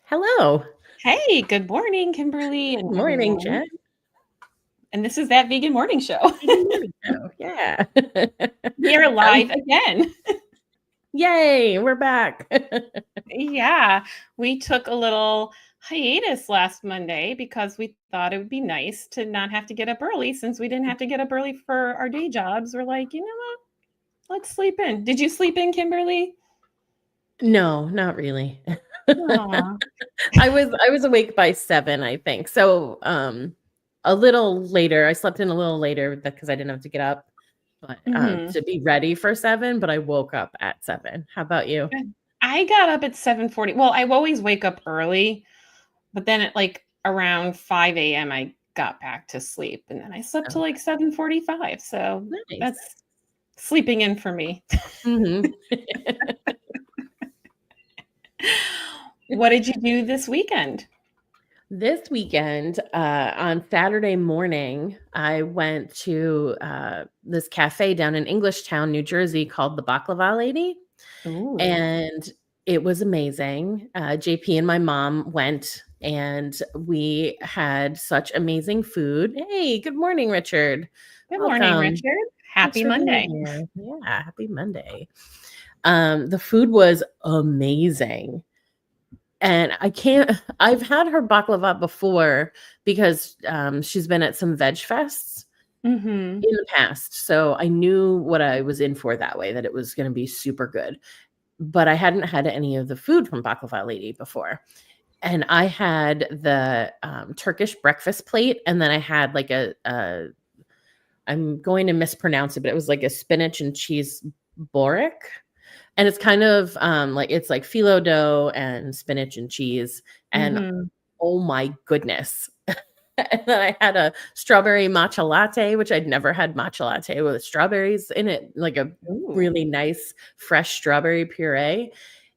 Hello. Hey, good morning, Kimberly and Good morning, everyone. Jen. And this is That Vegan Morning Show. Vegan morning show. Yeah. We are Um, live again. Yay, we're back. Yeah, we took a little hiatus last Monday because we thought it would be nice to not have to get up early since we didn't have to get up early for our day jobs. We're like, you know what? Let's sleep in. Did you sleep in, Kimberly? No, not really. Aw. I was awake by 7, I think. So, a little later. I slept in a little later because I didn't have to get up, but Mhm. to be ready for 7, but I woke up at 7. How about you? I got up at 7:40. Well, I always wake up early, but then at like around 5 a.m. I got back to sleep and then I slept till Oh, like 7:45. So nice. that's sleeping in for me. Mhm. What did you do this weekend? This weekend, on Saturday morning, I went to this cafe down in Englishtown, New Jersey, called the Baklava Lady, Ooh. and it was amazing. JP and my mom went, and we had such amazing food. Hey, good morning, Richard. Good morning, Welcome. Richard. Thanks Happy for being Monday. here. Yeah, happy Monday. The food was amazing. And I've had her baklava before because, she's been at some veg fests Mhm. in the past, so I knew what I was in for that way, that it was gonna be super good, but I hadn't had any of the food from Baklava Lady before, and I had the, Turkish breakfast plate, and then I had, like, a I'm going to mispronounce it, but it was like a spinach and cheese borek, and it's kind of, like it's like phyllo dough and spinach and cheese, and Mhm. oh my goodness. And then I had a strawberry matcha latte, which I'd never had matcha latte with strawberries in it, like a Ooh. really nice fresh strawberry puree.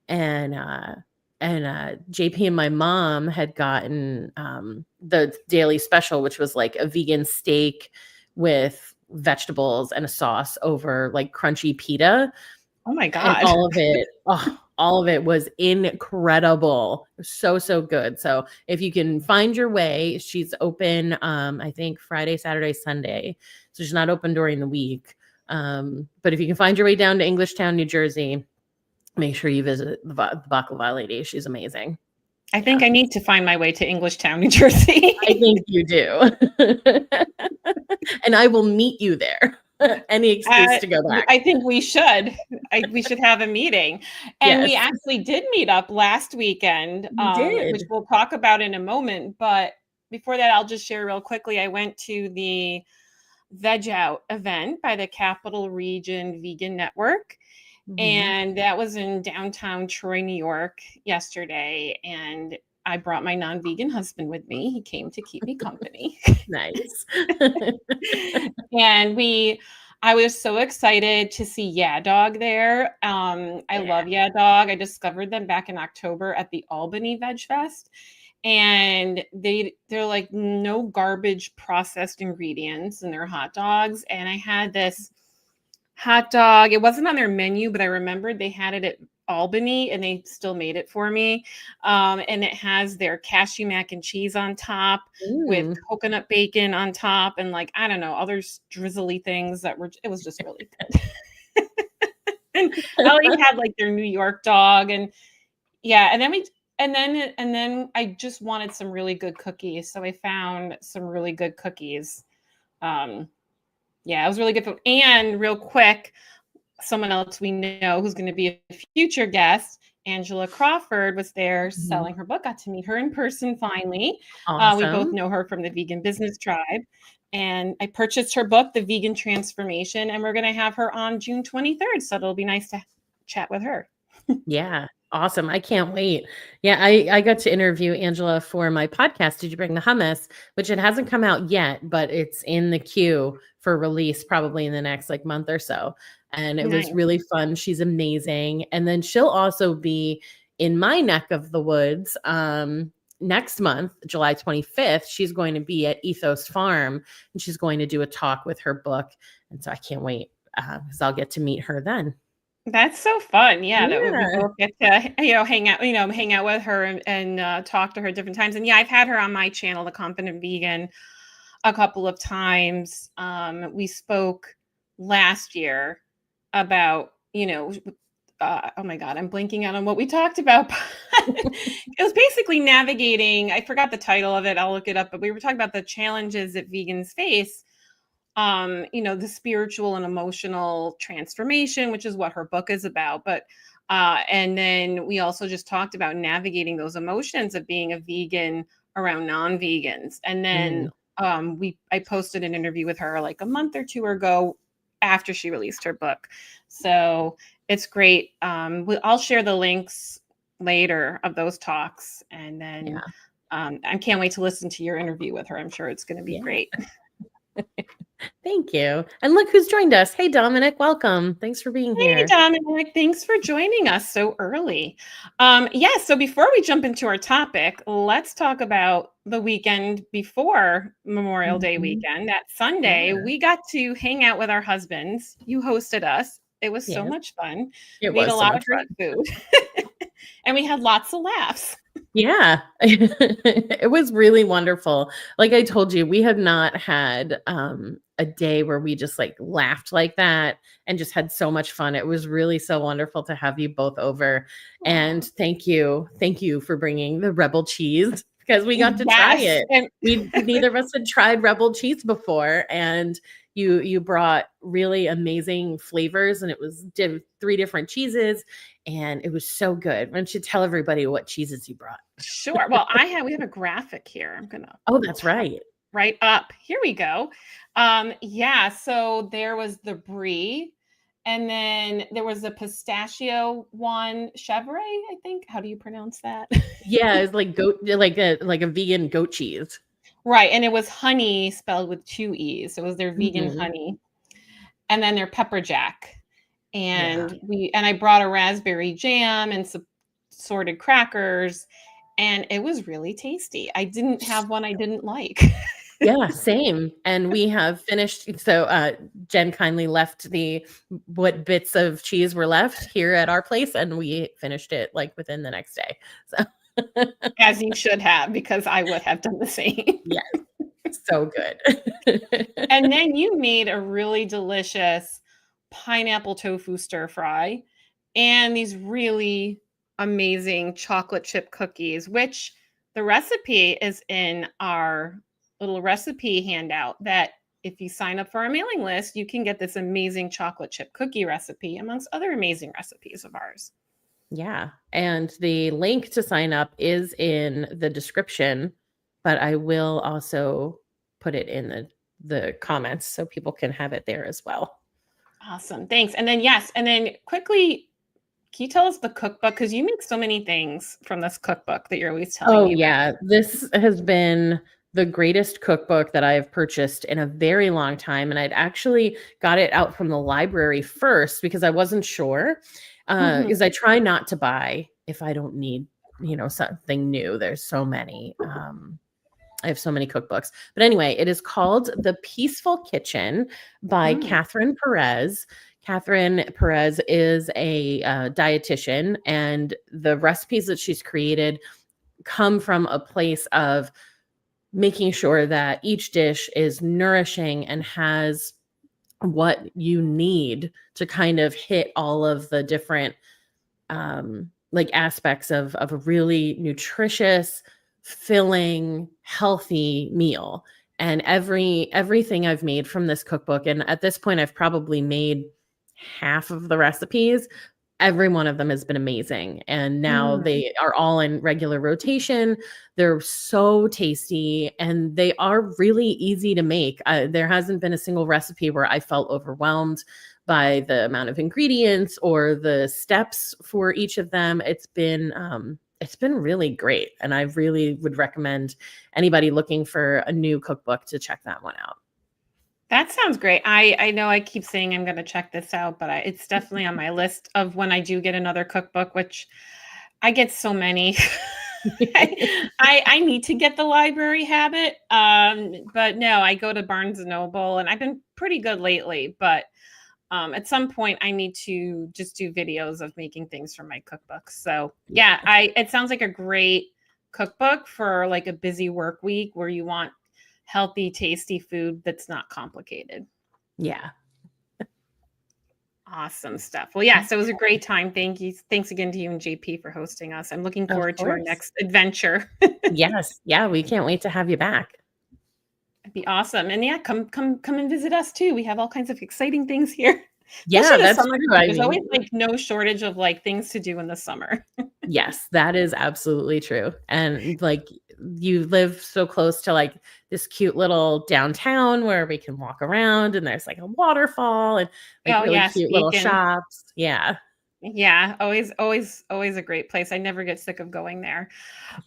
And JP and my mom had gotten the daily special, which was like a vegan steak with vegetables and a sauce over like crunchy pita, Oh my and God. all of it was incredible. So, so good. So if you can find your way, she's open, I think Friday, Saturday, Sunday. So she's not open during the week. But if you can find your way down to Englishtown, New Jersey, make sure you visit the Baklava Lady. She's amazing. I Yeah, think I need to find my way to Englishtown, New I Jersey. think you do. And I will meet you there. Any excuse Uh, to go back. I think we should. We should have a meeting. And we Yes, actually did meet up last weekend, you which did. we'll talk about in a moment. But before that, I'll just share real quickly. I went to the Veg Out event by the Capital Region Vegan Network. Mhm. And that was in downtown Troy, New York yesterday. And I brought my non vegan husband with me. He came to keep me company. Nice. And I was so excited to see Yeah Dog there. I Yeah. love Yeah Dog. I discovered them back in October at the Albany Veg Fest. And they're like no garbage processed ingredients in their hot dogs. And I had this hot dog. It wasn't on their menu, but I remembered they had it at Albany and they still made it for me. And it has their cashew mac and cheese on top with Mm. coconut bacon on top and like, I don't know, other drizzly things it was just really good. And I always had like their New York dog and yeah, and then I just wanted some really good cookies. So I found some really good cookies. Um, yeah, it was really good. And real quick, someone else we know who's going to be a future guest, Angela Crawford, was there Mhm. selling her book. Got to meet her in person finally. We both Awesome. know her from the Vegan Business Tribe. And I purchased her book, The Vegan Transformation, and we're going to have her on June 23rd. So it'll be nice to chat with her. Yeah. Awesome. I can't wait. Yeah, I got to interview Angela for my podcast, Did You Bring the Hummus? Which it hasn't come out yet, but it's in the queue for release probably in the next like month or so. And it was Nice. really fun. She's amazing. And then she'll also be in my neck of the woods next month, July 25th. She's going to be at Ethos Farm and she's going to do a talk with her book. And so I can't wait because I'll get to meet her then. That's so fun. Yeah, that we Yeah. both get to, hang out with her and talk to her at different times. And yeah, I've had her on my channel, The Confident Vegan, a couple of times. We spoke last year about, oh my God, I'm blanking out on what we talked about. It was basically navigating, I forgot the title of it. I'll look it up, but we were talking about the challenges that vegans face, the spiritual and emotional transformation, which is what her book is about. But and then we also just talked about navigating those emotions of being a vegan around non-vegans. And then Mm, I posted an interview with her like a month or two ago after she released her book. So it's great. I'll share the links later of those talks, and then yeah. I can't wait to listen to your interview with her. I'm sure it's going to be Yeah. great. Thank you. And look who's joined us. Hey, Dominic, welcome. Thanks for being Hey, here. Dominic, thanks for joining us so early. So before we jump into our topic, let's talk about the weekend before Memorial Day Mhm. weekend. That Sunday, Yeah. we got to hang out with our husbands. You hosted us. It was so Yes, much fun. it Made a was so lot much of great fun. food, and we had lots of laughs. Yeah. It was really wonderful. Like I told you, we have not had a day where we just like laughed like that and just had so much fun. It was really so wonderful to have you both over. And Aw. thank you. Thank you for bringing the rebel cheese because we got to try Yes, it. and We neither of us had tried rebel cheese before, and you brought really amazing flavors, and it was three different cheeses, and it was so good. Why don't you tell everybody what cheeses you brought? sure. Well, we have a graphic here. I'm gonna Oh, that's pop right. right up. Here we go. So there was the brie, and then there was a pistachio one, chevre, I think. How do you pronounce that? Yeah, it's like goat like a vegan goat cheese. Right, and it was honey spelled with two e's. So it was their vegan Mhm. honey, and then their pepper jack. Yeah. And I brought a raspberry jam and some sorted crackers, and it was really tasty. I didn't have one I didn't like. Yeah, same. And we have finished Jen kindly left the what bits of cheese were left here at our place, and we finished it like within the next day. So As you should have, because I would have done the same. yeah, so good. And then you made a really delicious pineapple tofu stir fry and these really amazing chocolate chip cookies, which the recipe is in our little recipe handout that if you sign up for our mailing list, you can get this amazing chocolate chip cookie recipe amongst other amazing recipes of ours. Yeah, and the link to sign up is in the description, but I will also put it in the comments so people can have it there as well. Awesome. Thanks. And then, yes, and then quickly, can you tell us the cookbook? Because you make so many things from this cookbook that you're always telling Oh, me about. yeah. This has been the greatest cookbook that I have purchased in a very long time, and I'd actually got it out from the library first because I wasn't sure, Mhm. 'cause I try not to buy if I don't need, something new. There's so many, I have so many cookbooks. But anyway, it is called The Peaceful Kitchen by Mm. Catherine Perez. Catherine Perez is a dietitian, and the recipes that she's created come from a place of making sure that each dish is nourishing and has what you need to kind of hit all of the different like aspects of a really nutritious, filling, healthy meal. And everything I've made from this cookbook, and at this point I've probably made half of the recipes. Every one of them has been amazing, and now Mm. they are all in regular rotation. They're so tasty, and they are really easy to make. There hasn't been a single recipe where I felt overwhelmed by the amount of ingredients or the steps for each of them. It's been really great, and I really would recommend anybody looking for a new cookbook to check that one out. That sounds great. I know I keep saying I'm gonna check this out, but it's definitely on my list of when I do get another cookbook, which I get so many. I need to get the library habit. But no, I go to Barnes& and Noble, and I've been pretty good lately, but At some point I need to just do videos of making things from my cookbooks. So yeah, it sounds like a great cookbook for like a busy work week where you want healthy, tasty food that's not complicated. Yeah. Awesome stuff. Well, yeah, so it was a great time. Thank you. Thanks again to you and JP for hosting us. I'm looking forward to our next adventure. Yes. Yeah, we can't wait to have you back. It'd be awesome. And yeah, come and visit us too. We have all kinds of exciting things here. Yeah, that's true. There's always like no shortage of like things to do in the summer. Yes, that is absolutely true. And like you live so close to like this cute little downtown where we can walk around and there's like a waterfall and like really cute little shops. Yeah. Yeah, always a great place. I never get sick of going there.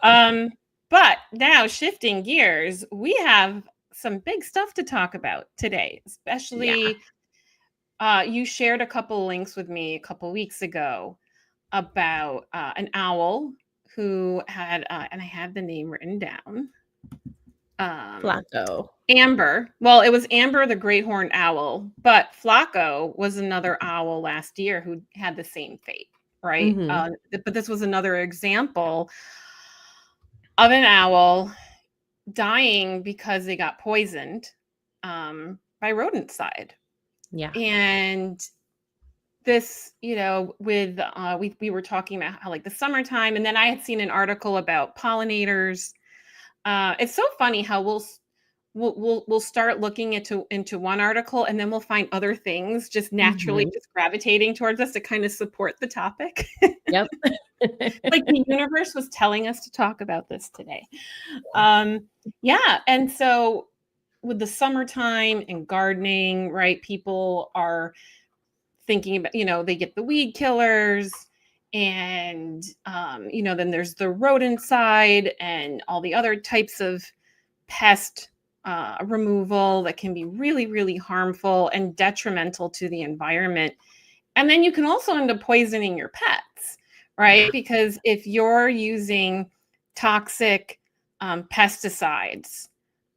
But now shifting gears, we have some big stuff to talk about today, especially you shared a couple links with me a couple weeks ago about an owl who had, and I have the name written down. Flaco. Amber. Well, it was Amber the great horned owl, but Flaco was another owl last year who had the same fate, right? But this was another example of an owl dying because they got poisoned by rodenticide. Yeah. And this, with we were talking about how like the summertime, and then I had seen an article about pollinators. It's so funny how we'll start looking into one article and then we'll find other things just naturally just gravitating towards us to kind of support the topic. Yep. Like the universe was telling us to talk about this today. Yeah. And so with the summertime and gardening, right, people are thinking about, they get the weed killers and, then there's the rodent side and all the other types of pest removal that can be really, really harmful and detrimental to the environment. And then you can also end up poisoning your pets, right? Because if you're using toxic pesticides,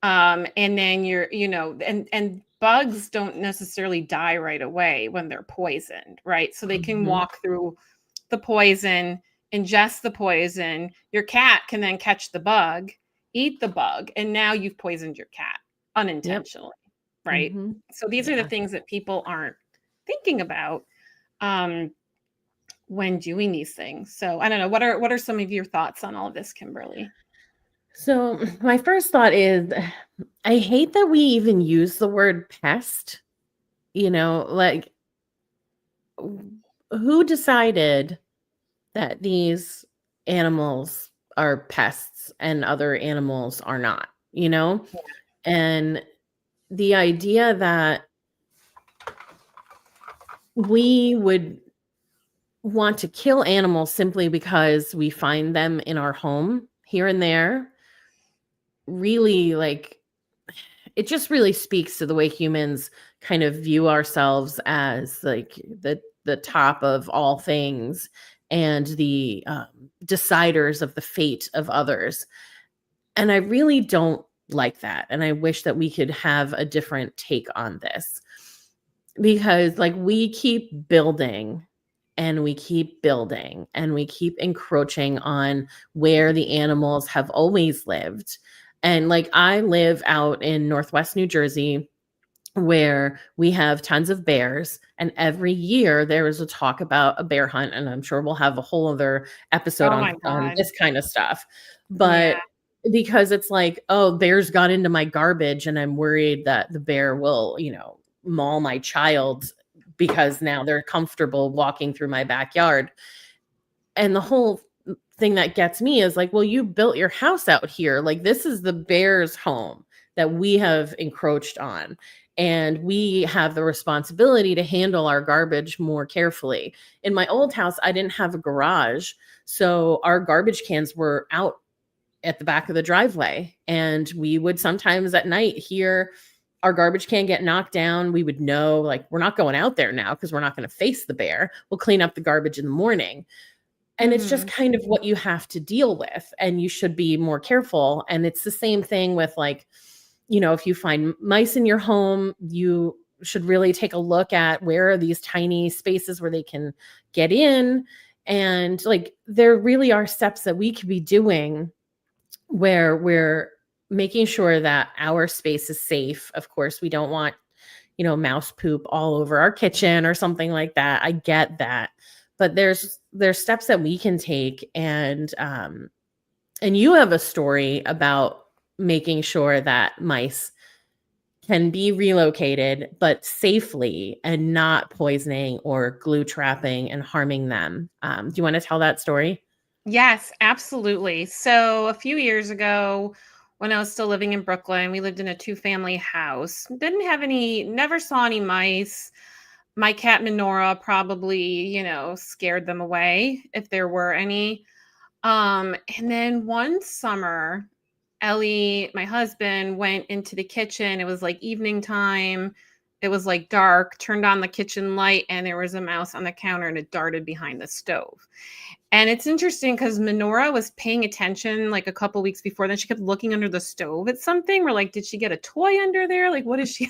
and then you're, and bugs don't necessarily die right away when they're poisoned, right? So they can walk through the poison, ingest the poison. Your cat can then catch the bug, eat the bug, and now you've poisoned your cat unintentionally, right? So these are the things that people aren't thinking about when doing these things. So I don't know, what are some of your thoughts on all of this, Kimberly? So my first thought is I hate that we even use the word pest. Like who decided that these animals are pests and other animals are not, And the idea that we would want to kill animals simply because we find them in our home here and there, really, like, it just really speaks to the way humans kind of view ourselves as like the top of all things and the deciders of the fate of others. And I really don't like that. And I wish that we could have a different take on this, because like we keep building and we keep building and we keep encroaching on where the animals have always lived. And like I live out in Northwest New Jersey, where we have tons of bears, and every year there is a talk about a bear hunt, and I'm sure we'll have a whole other episode on this kind of stuff. But because it's like, oh, bears got into my garbage and I'm worried that the bear will, maul my child because now they're comfortable walking through my backyard. And the whole thing that gets me is like, well, you built your house out here. Like, this is the bear's home that we have encroached on. And we have the responsibility to handle our garbage more carefully. In my old house, I didn't have a garage. So our garbage cans were out at the back of the driveway. And we would sometimes at night hear our garbage can get knocked down. We would know, like, we're not going out there now because we're not going to face the bear. We'll clean up the garbage in the morning. And it's just kind of what you have to deal with. And you should be more careful. And it's the same thing with, like, if you find mice in your home, you should really take a look at where are these tiny spaces where they can get in. And like, there really are steps that we could be doing where we're making sure that our space is safe. Of course, we don't want, mouse poop all over our kitchen or something like that. I get that. But there's steps that we can take. And you have a story about making sure that mice can be relocated, but safely, and not poisoning or glue trapping and harming them. Do you want to tell that story? Yes, absolutely. So a few years ago, when I was still living in Brooklyn, we lived in a two-family house. Didn't have any, never saw any mice. My cat Minora probably, scared them away if there were any. And then one summer, Ellie, my husband, went into the kitchen. It was like evening time. It was like dark, turned on the kitchen light, and there was a mouse on the counter and it darted behind the stove. And it's interesting because Minora was paying attention like a couple weeks before. Then she kept looking under the stove at something. We're like, did she get a toy under there? Like, what is she?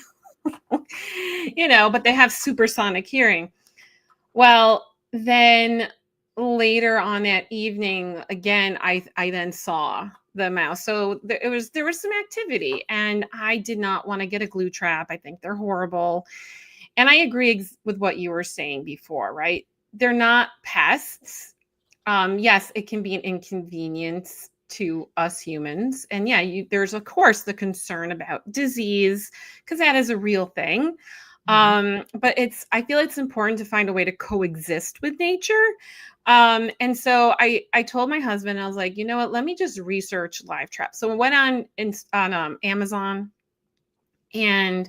But they have supersonic hearing. Well, then later on that evening, again, I then saw the mouse. So there was some activity, and I did not want to get a glue trap. I think they're horrible. And I agree with what you were saying before, right? They're not pests. Yes, it can be an inconvenience to us humans. And yeah, there's of course the concern about disease, because that is a real thing. But I feel it's important to find a way to coexist with nature. And so I told my husband, I was like, you know what, let me just research live traps. So I went on Amazon, and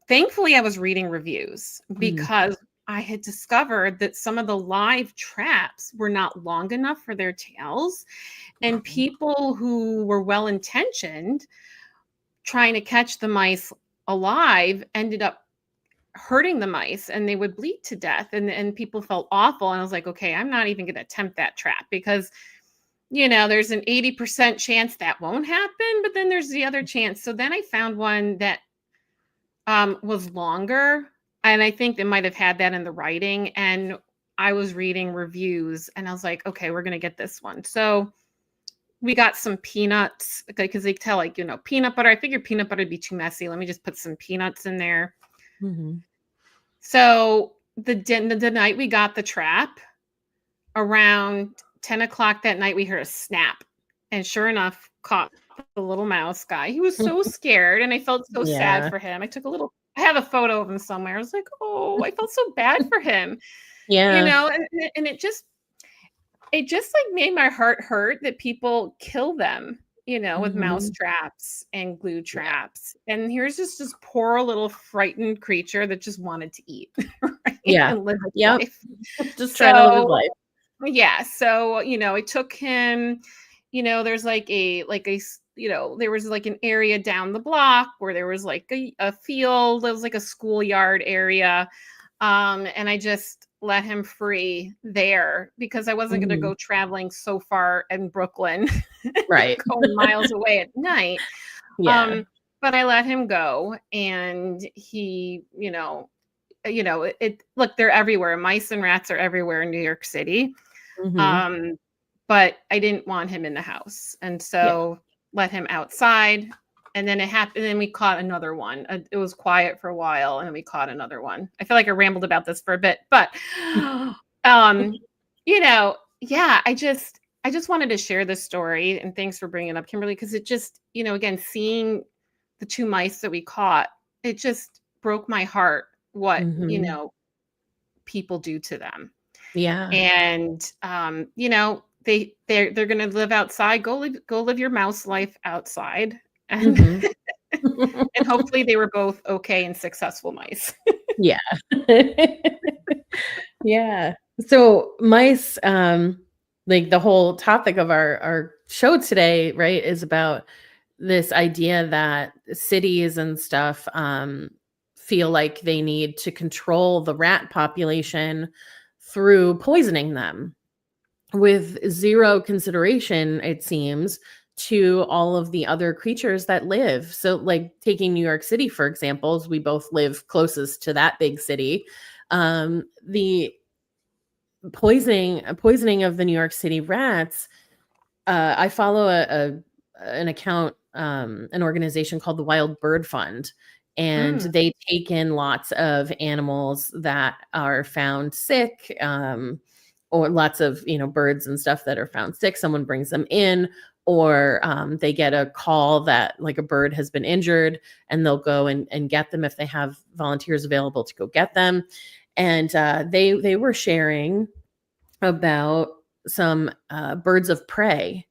thankfully I was reading reviews, because I had discovered that some of the live traps were not long enough for their tails, and people who were well-intentioned trying to catch the mice alive ended up hurting the mice, and they would bleed to death, and people felt awful. And I was like, okay, I'm not even going to attempt that trap, because there's an 80% chance that won't happen, but then there's the other chance. So then I found one that was longer, and I think they might have had that in the writing. And I was reading reviews, and I was like, okay, we're going to get this one. So we got some peanuts, because they tell peanut butter. I figured peanut butter would be too messy. Let me just put some peanuts in there. So the night we got the trap, around 10 o'clock that night, we heard a snap, and sure enough, caught the little mouse guy. He was so scared, and I felt so sad for him. I have a photo of him somewhere. I was like, oh, I felt so bad for him. And it just like made my heart hurt that people kill them, with mouse traps and glue traps. And here's just this poor little frightened creature that just wanted to eat, right? And live his life. Just trying to live his life. Yeah. So, it took him, there's there was like an area down the block where there was like a field. There was like a schoolyard area. And I just let him free there, because I wasn't going to go traveling so far in Brooklyn, right? Going miles away at night. But I let him go, and he, look, they're everywhere. Mice and rats are everywhere in New York City. But I didn't want him in the house. And so let him outside. And then it happened. And then we caught another one. It was quiet for a while, and we caught another one. I feel like I rambled about this for a bit, but, yeah, I just wanted to share this story, and thanks for bringing it up, Kimberly, because it just, again, seeing the two mice that we caught, it just broke my heart what, people do to them. Yeah. And, they're going to live outside. Go live your mouse life outside. And, and hopefully they were both okay and successful mice. Yeah. Yeah. So mice, like the whole topic of our show today, right, is about this idea that cities and stuff feel like they need to control the rat population through poisoning them with zero consideration, it seems, to all of the other creatures that live. So, like taking New York City, for example, as we both live closest to that big city, the poisoning of the New York City rats. I follow an account, an organization called the Wild Bird Fund, and Mm, they take in lots of animals that are found sick, or lots of birds and stuff that are found sick. Someone brings them in, or they get a call that like a bird has been injured, and they'll go and get them if they have volunteers available to go get them. And they were sharing about some birds of prey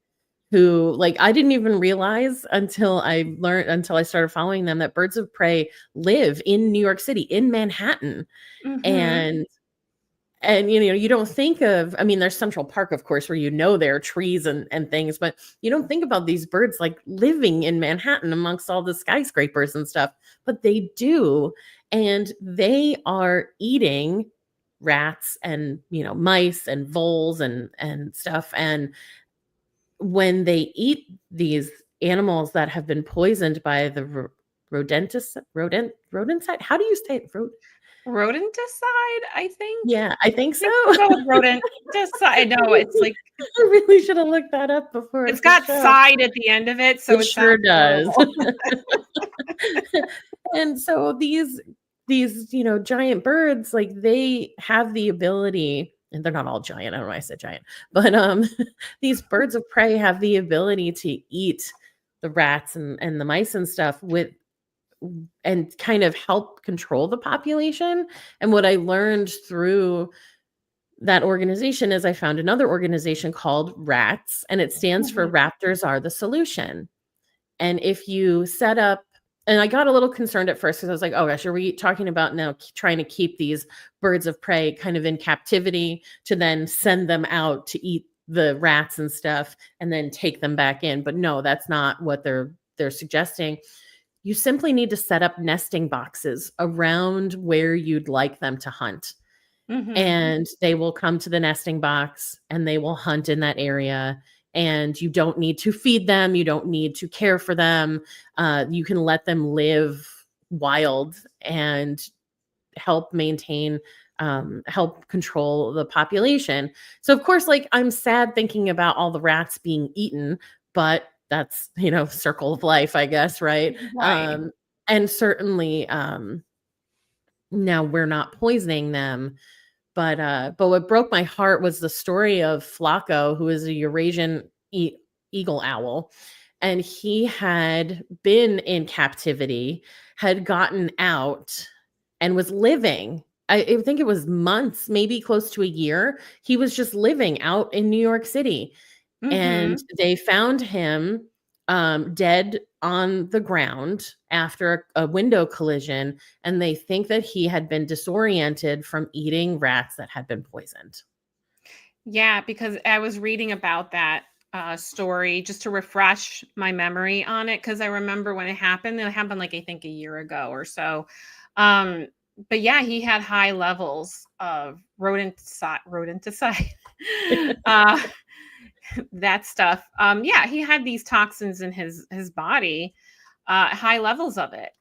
who, like, I didn't even realize until I started following them, that birds of prey live in New York City, in Manhattan. mhm. And you don't think of, I mean, there's Central Park, of course, where there are trees and things, but you don't think about these birds like living in Manhattan amongst all the skyscrapers and stuff, but they do. And they are eating rats and mice and voles and stuff. And when they eat these animals that have been poisoned by the rodenticide, how do you say it? Rodenticide, I think. Yeah, I think I so. think we'll go with rodenticide. No, it's like I really should have looked that up before it's the got show. side at the end of it, so It it sure sounds does. horrible. And so these giant birds, like, they have the ability, and they're not all giant. I don't know why I said giant, but these birds of prey have the ability to eat the rats and the mice and stuff and kind of help control the population. And what I learned through that organization is I found another organization called RATS, and it stands for Mhm. Raptors Are the Solution. And if you set up, and I got a little concerned at first because I was like, oh gosh, are we talking about now trying to keep these birds of prey kind of in captivity to then send them out to eat the rats and stuff and then take them back in? But no, that's not what they're suggesting. You simply need to set up nesting boxes around where you'd like them to hunt. Mhm. And they will come to the nesting box and they will hunt in that area. And you don't need to feed them. You don't need to care for them. You can let them live wild and help maintain, help control the population. So, of course, like, I'm sad thinking about all the rats being eaten, but that's, circle of life, I guess, right? Right. And certainly, now we're not poisoning them, but what broke my heart was the story of Flacco, who is a Eurasian eagle owl, and he had been in captivity, had gotten out, and was living. I think it was months, maybe close to a year. He was just living out in New York City, and Mhm. they found him dead on the ground after a window collision, and they think that he had been disoriented from eating rats that had been poisoned. Yeah, because I was reading about that story just to refresh my memory on it because I remember when it happened. It happened like I think a year ago or so. Um, but yeah, he had high levels of rodenticide, uh, that stuff. Yeah, he had these toxins in his body, high levels of it,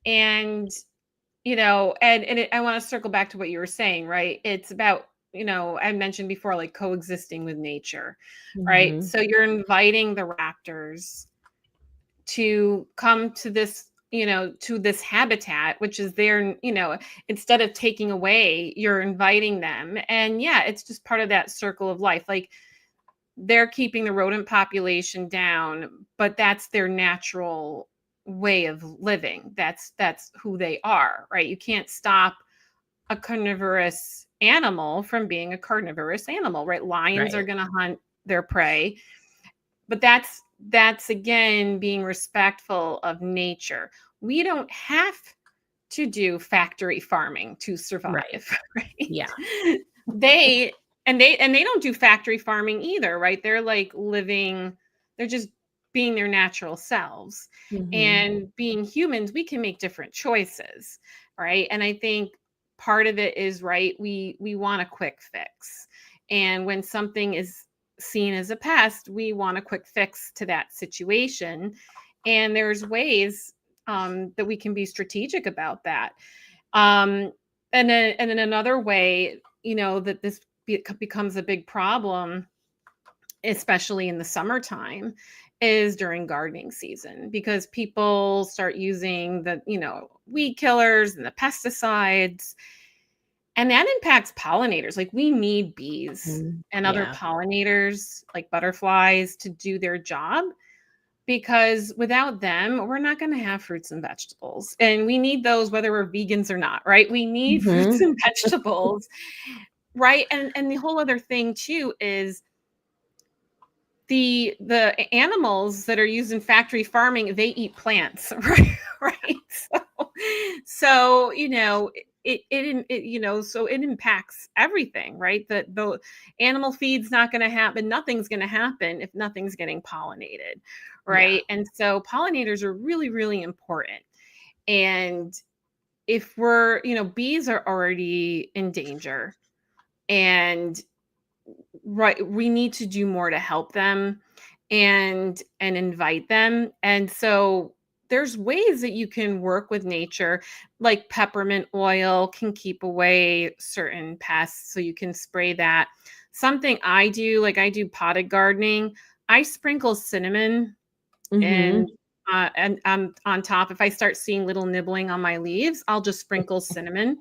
and I want to circle back to what you were saying, right? It's about, I mentioned before, like coexisting with nature, right? Mhm. So you're inviting the raptors to come to this habitat, which is their, instead of taking away, you're inviting them. And yeah, it's just part of that circle of life. Like they're keeping the rodent population down, but that's their natural way of living. That's who they are, right? You can't stop a carnivorous animal from being a carnivorous animal, right? Lions are Right. going to hunt their prey, but that's again being respectful of nature. We don't have to do factory farming to Right. survive, Yeah. right? they and they don't do factory farming either, right? They're like living, they're just being their natural selves. Mhm. And being humans, we can make different choices, right? And I think part of it is, right, we want a quick fix. And when something is seen as a pest, we want a quick fix to that situation. And there's ways that we can be strategic about that. Um, and then another way, that this becomes a big problem, especially in the summertime, is during gardening season, because people start using the, weed killers and the pesticides, and that impacts pollinators. Like, we need bees and other Yeah. pollinators like butterflies to do their job, because without them, we're not going to have fruits and vegetables. And we need those whether we're vegans or not, right? We need fruits Mhm. and vegetables, right? And the whole other thing too is the animals that are used in factory farming, they eat plants, right? Right. So so it impacts everything, right? The animal feed's not going to happen. Nothing's going to happen if nothing's getting pollinated, Yeah. right? And so pollinators are really, really important. And if bees are already in danger, and right, we need to do more to help them and invite them. And so there's ways that you can work with nature, like peppermint oil can keep away certain pests, so you can spray that. Something I do, like I do potted gardening, I sprinkle cinnamon Mhm. and on top. If I start seeing little nibbling on my leaves, I'll just sprinkle cinnamon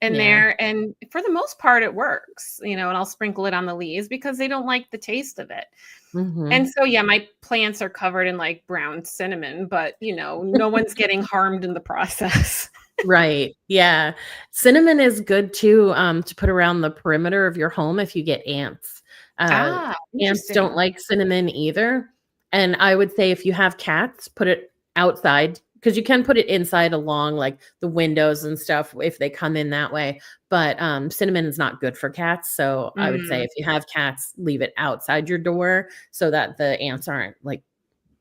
in Yeah. there, and for the most part it works, and I'll sprinkle it on the leaves because they don't like the taste of it. And Mhm. so yeah, my plants are covered in like brown cinnamon, but no one's getting harmed in the process. Right. Yeah. Cinnamon is good too, to put around the perimeter of your home if you get ants. Uh, Ah, Ants don't interesting. like cinnamon either. And I would say if you have cats, put it outside, because you can put it inside along like the windows and stuff if they come in that way. But cinnamon is not good for cats. So I would say Mm. if you have cats, leave it outside your door so that the ants aren't like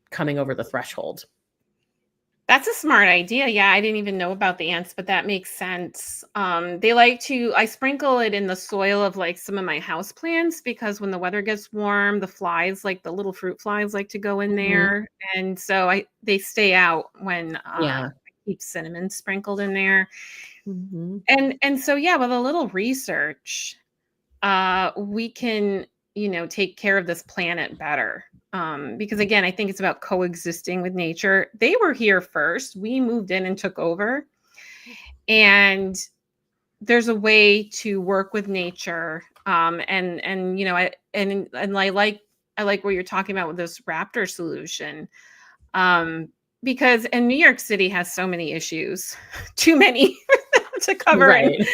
coming over the threshold. That's a smart idea. Yeah, I didn't even know about the ants, but that makes sense. They like to, I sprinkle it in the soil of like some of my house plants, because when the weather gets warm, the flies, like the little fruit flies, like to go in Mhm. there. And so they stay out when I Yeah. keep cinnamon sprinkled in there. Mhm. And so yeah, with a little research, we can, take care of this planet better. Because again, I think it's about coexisting with nature. They were here first. We moved in and took over. And there's a way to work with nature. And I like what you're talking about with this raptor solution. Um, because New York City has so many issues, too many to cover in Right.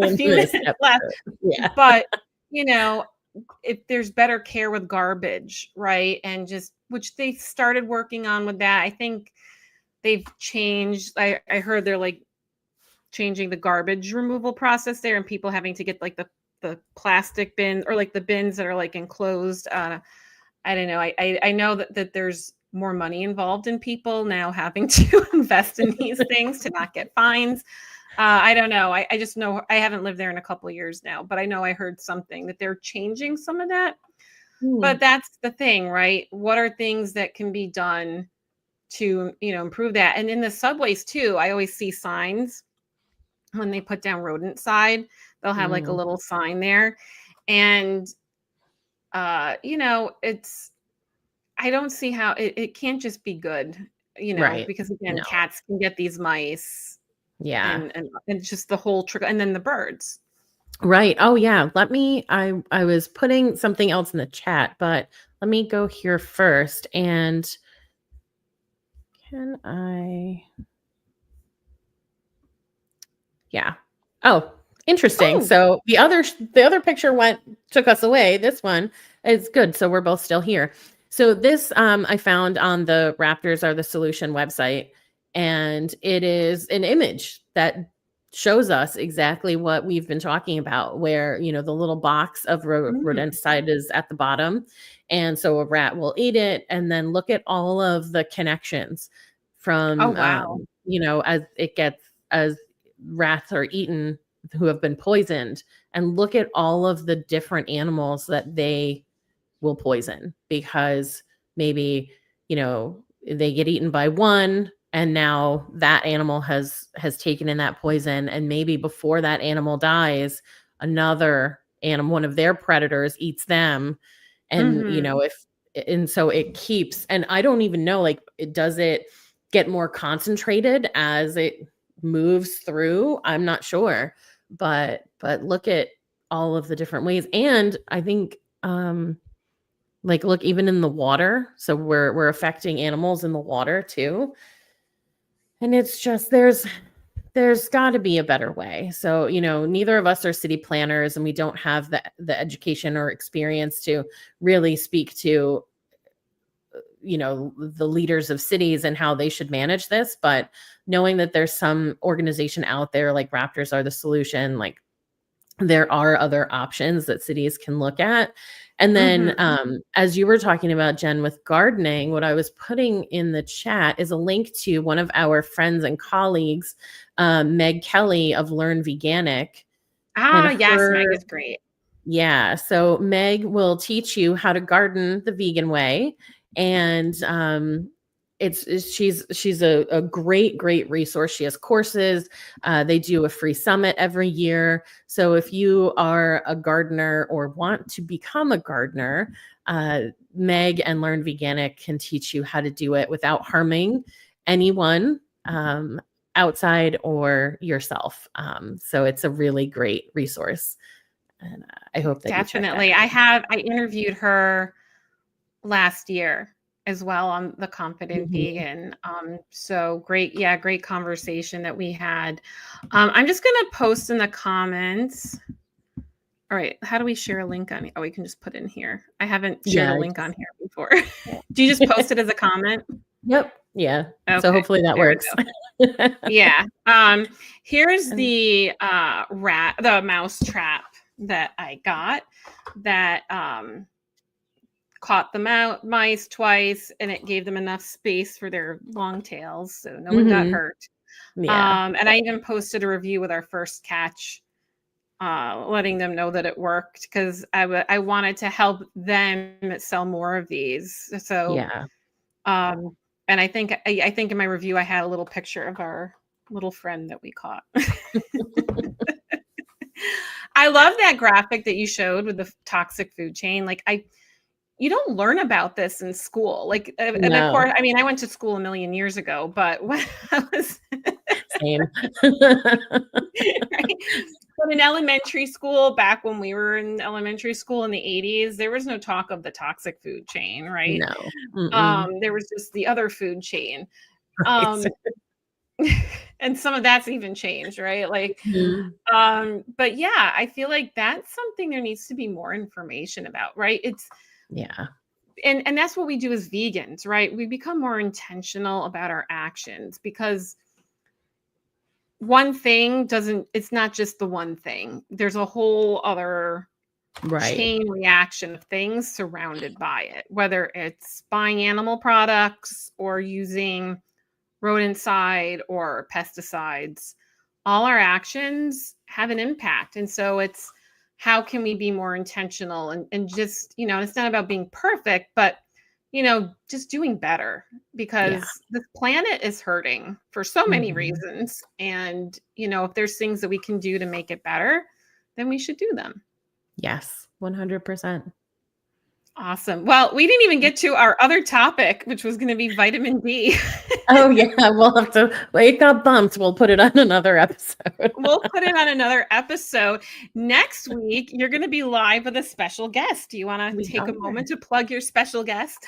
a In few this minutes left. episode. Yeah. But, you know, if there's better care with garbage, right? And just which they started working on with that. I think they've changed. I heard they're like changing the garbage removal process there, and people having to get like the plastic bin, or like the bins that are like enclosed. I don't know. I know that there's more money involved in people now having to invest in these things to not get fines. I don't know. I just know I haven't lived there in a couple of years now, but I know I heard something that they're changing some of that. Hmm. But that's the thing, right? What are things that can be done to, improve that? And in the subways too, I always see signs when they put down rodent side. They'll have like a Mm. little sign there. And it's I don't see how it can't just be good, Right. because again, No. cats can get these mice, Yeah. and just the whole trick, and then the birds. Right. Oh, yeah. I was putting something else in the chat, but let me go here first. And can I? Yeah. Oh, interesting. Oh, So the other picture took us away. This one is good. So we're both still here. So this I found on the Raptors Are the Solution website, and it is an image that shows us exactly what we've been talking about, where the little box of mm. rodenticide is at the bottom, and so a rat will eat it, and then look at all of the connections Oh, from wow. as rats are eaten who have been poisoned, and look at all of the different animals that they will poison, because maybe, they get eaten by one, and now that animal has taken in that poison, and maybe before that animal dies, another animal, one of their predators, eats them. And Mhm. if and so it keeps, and I don't even know, like, does it get more concentrated as it moves through? I'm not sure, but look at all of the different ways. And I think, like, look, even in the water, so we're affecting animals in the water too. And it's just, there's got to be a better way. So, neither of us are city planners, and we don't have the education or experience to really speak to, the leaders of cities and how they should manage this. But knowing that there's some organization out there like Raptors Are the Solution, like, there are other options that cities can look at. And then, Mhm. as you were talking about, Jen, with gardening, what I was putting in the chat is a link to one of our friends and colleagues, Meg Kelly of Learn Veganic. And Ah, yes, Meg her is great. Yeah, so Meg will teach you how to garden the vegan way. And she's a great resource. She has courses. They do a free summit every year. So if you are a gardener or want to become a gardener, Meg and Learn Veganic can teach you how to do it without harming anyone, outside or yourself. So it's a really great resource. And I hope that you check that Definitely. out. I interviewed her last year as well on the Confident Mhm. Vegan. So great, yeah, great conversation that we had. I'm just gonna post in the comments. All right, how do we share a link on? Oh, we can just put in here. I haven't shared a Yeah. link on here before. Do you just post it as a comment? Yep. Yeah. So Okay, hopefully that there we works. go. Yeah. Here's And the the mouse trap that I got that caught the mice twice, and it gave them enough space for their long tails, so no one got Mhm. hurt. Yeah. And I even posted a review with our first catch, letting them know that it worked, because I wanted to help them sell more of these. So, Yeah. um, and I think in my review I had a little picture of our little friend that we caught. I love that graphic that you showed with the toxic food chain. Like, you don't learn about this in school. Like, and of No. course, I mean, I went to school a million years ago, but when I was Same. right? But in elementary school, back when we were in elementary school in the 80s, there was no talk of the toxic food chain, right? No. Mm-mm. There was just the other food chain. Right. Um, and some of that's even changed, right? Like, Mhm. but yeah, I feel like that's something there needs to be more information about, right? It's Yeah. and that's what we do as vegans, right? We become more intentional about our actions, because one thing doesn't it's not just the one thing. There's a whole other Right. chain reaction of things surrounded by it, whether it's buying animal products or using rodenticide or pesticides. All our actions have an impact. And so it's, how can we be more intentional, and just, it's not about being perfect, but just doing better, Yeah. because the planet is hurting for so many Mhm. reasons. And, if there's things that we can do to make it better, then we should do them. Yes. 100%. Awesome. Well, we didn't even get to our other topic, which was going to be vitamin D. Oh, yeah. We'll have to, well, it got bumped. We'll put it on another episode. We'll put it on another episode. Next week, you're going to be live with a special guest. Do you want to We take a are. moment to plug your special guest?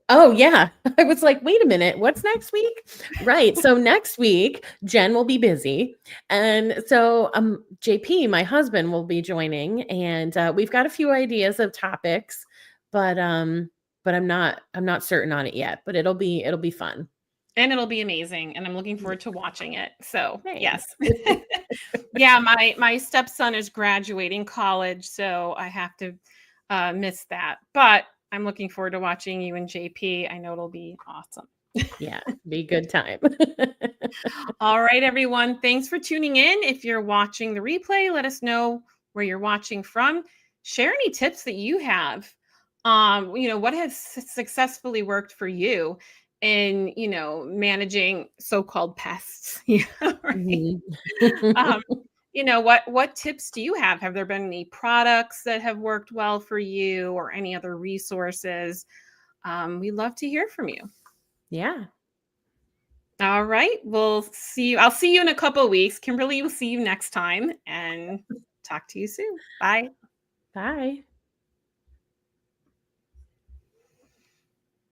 Oh, yeah. I was like, wait a minute, what's next week? Right. So next week, Jen will be busy. And so JP, my husband, will be joining. And we've got a few ideas of topics, but I'm not certain on it yet, but it'll be fun. And it'll be amazing. And I'm looking forward to watching it. So, yes. Thanks. Yeah, my stepson is graduating college, so I have to miss that. But I'm looking forward to watching you and JP. I know it'll be awesome. Yeah, be a good time. All right, everyone. Thanks for tuning in. If you're watching the replay, let us know where you're watching from. share any tips that you have. What has successfully worked for you in, managing so-called pests, right? Mhm. Um, what tips do you have? Have there been any products that have worked well for you or any other resources? We'd love to hear from you. Yeah. All right. We'll see you. I'll see you in a couple of weeks. Kimberly will see you next time and talk to you soon. Bye. Bye.